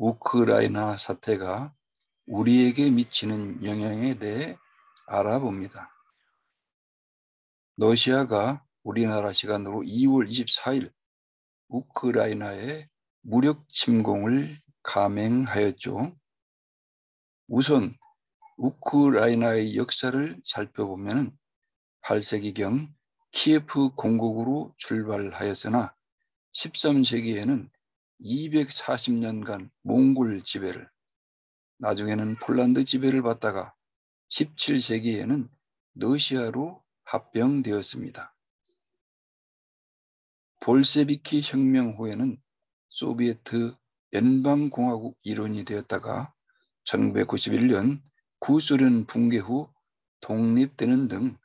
우크라이나 사태가 우리에게 미치는 영향에 대해 알아봅니다. 러시아가 우리나라 시간으로 2월 24일 우크라이나에 무력 침공을 감행하였죠. 우선 우크라이나의 역사를 살펴보면 8세기경 키예프 공국으로 출발하였으나 13세기에는 240년간 몽골 지배를, 나중에는 폴란드 지배를 받다가 17세기에는 러시아로 합병되었습니다. 볼셰비키 혁명 후에는 소비에트 연방공화국 일원이 되었다가 1991년 구소련 붕괴 후 독립되는 등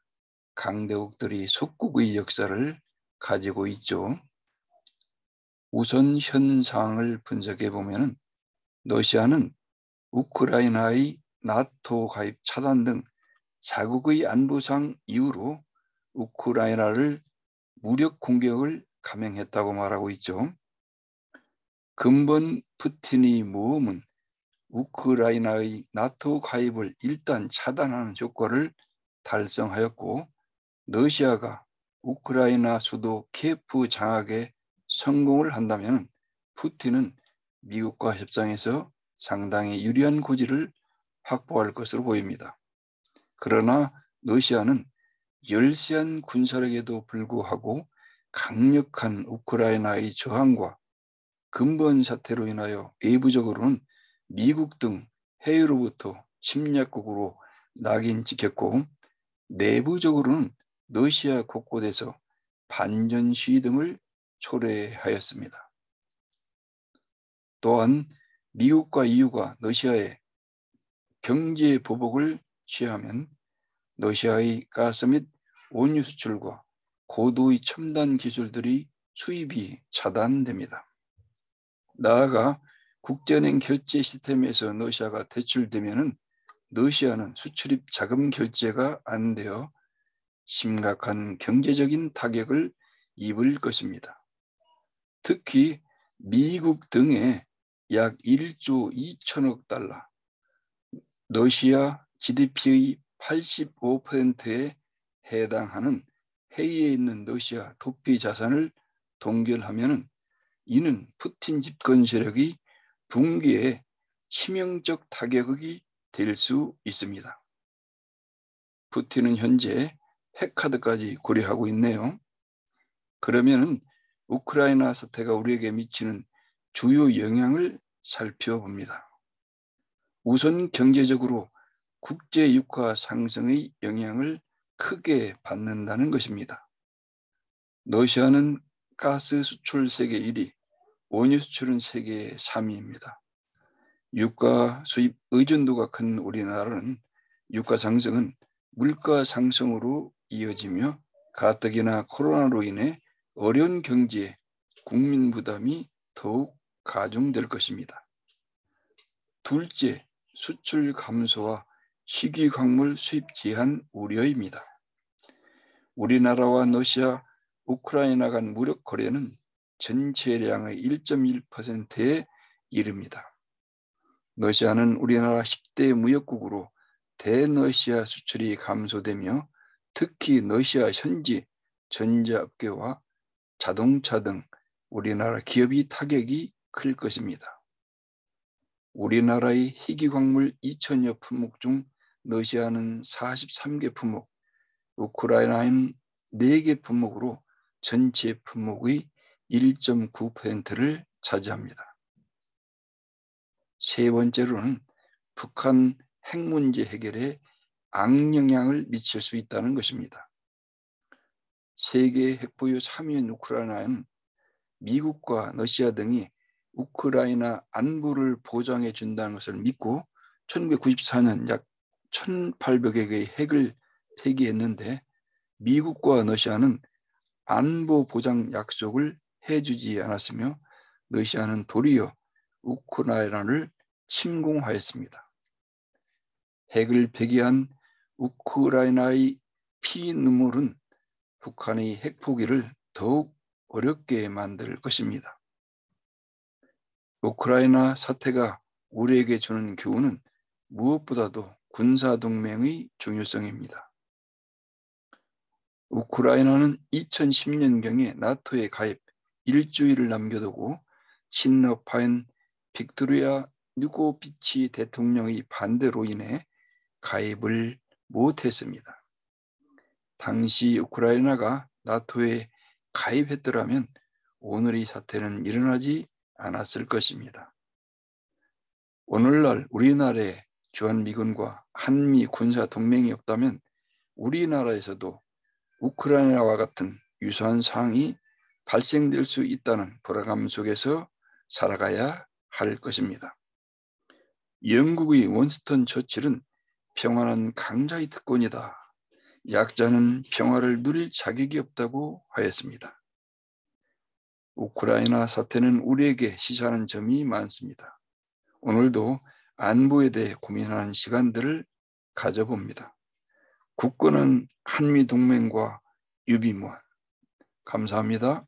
강대국들이 속국의 역사를 가지고 있죠. 우선 현 상황을 분석해 보면 러시아는 우크라이나의 나토 가입 차단 등 자국의 안보상 이유로 우크라이나를 무력 공격을 감행했다고 말하고 있죠. 근본 푸틴의 모험은 우크라이나의 나토 가입을 일단 차단하는 효과를 달성하였고, 러시아가 우크라이나 수도 키예프 장악에 성공을 한다면 푸틴은 미국과 협상에서 상당히 유리한 고지를 확보할 것으로 보입니다. 그러나 러시아는 열세한 군사력에도 불구하고 강력한 우크라이나의 저항과 근본 사태로 인하여 외부적으로는 미국 등 해외로부터 침략국으로 낙인 찍혔고, 내부적으로는 러시아 곳곳에서 반전 시위 등을 초래하였습니다. 또한 미국과 EU가 러시아의 경제 보복을 취하면 러시아의 가스 및 원유 수출과 고도의 첨단 기술들이 수입이 차단됩니다. 나아가 국제은행 결제 시스템에서 러시아가 퇴출되면 러시아는 수출입 자금 결제가 안 되어 심각한 경제적인 타격을 입을 것입니다. 특히 미국 등의 약 1조 2천억 달러, 러시아 GDP의 85%에 해당하는 해외에 있는 러시아 도피 자산을 동결하면 이는 푸틴 집권 세력의 붕괴에 치명적 타격이 될 수 있습니다. 푸틴은 현재 핵카드까지 고려하고 있네요. 그러면 우크라이나 사태가 우리에게 미치는 주요 영향을 살펴봅니다. 우선 경제적으로 국제 유가 상승의 영향을 크게 받는다는 것입니다. 러시아는 가스 수출 세계 1위, 원유 수출은 세계 3위입니다. 유가 수입 의존도가 큰 우리나라는 유가 상승은 물가 상승으로 이어지며 가뜩이나 코로나로 인해 어려운 경제에 국민 부담이 더욱 가중될 것입니다. 둘째, 수출 감소와 희귀광물 수입 제한 우려입니다. 우리나라와 러시아, 우크라이나 간 무력 거래는 전체량의 1.1%에 이릅니다. 러시아는 우리나라 10대 무역국으로 대러시아 수출이 감소되며 특히 러시아 현지 전자업계와 자동차 등 우리나라 기업이 타격이 클 것입니다. 우리나라의 희귀광물 2천여 품목 중 러시아는 43개 품목, 우크라이나는 4개 품목으로 전체 품목의 1.9%를 차지합니다. 세 번째로는 북한 핵 문제 해결에 악영향을 미칠 수 있다는 것입니다. 세계 핵보유 3위인 우크라이나는 미국과 러시아 등이 우크라이나 안보를 보장해 준다는 것을 믿고 1994년 약 1,800여 개의 핵을 폐기했는데 미국과 러시아는 안보 보장 약속을 해주지 않았으며 러시아는 도리어 우크라이나를 침공하였습니다. 핵을 폐기한 우크라이나의 피눈물은 북한의 핵 포기를 더욱 어렵게 만들 것입니다. 우크라이나 사태가 우리에게 주는 교훈은 무엇보다도 군사동맹의 중요성입니다. 우크라이나는 2010년경에 나토에 가입 일주일을 남겨두고 친러파인 빅토리아 누고비치 대통령의 반대로 인해 가입을 못했습니다. 당시 우크라이나가 나토에 가입했더라면 오늘의 사태는 일어나지 않았을 것입니다. 오늘날 우리나라에 주한미군과 한미 군사 동맹이 없다면 우리나라에서도 우크라이나와 같은 유사한 상황이 발생될 수 있다는 불안감 속에서 살아가야 할 것입니다. 영국의 윈스턴 처칠은 평화는 강자의 특권이다. 약자는 평화를 누릴 자격이 없다고 하였습니다. 우크라이나 사태는 우리에게 시사하는 점이 많습니다. 오늘도 안보에 대해 고민하는 시간들을 가져봅니다. 굳건한 한미동맹과 유비무한. 감사합니다.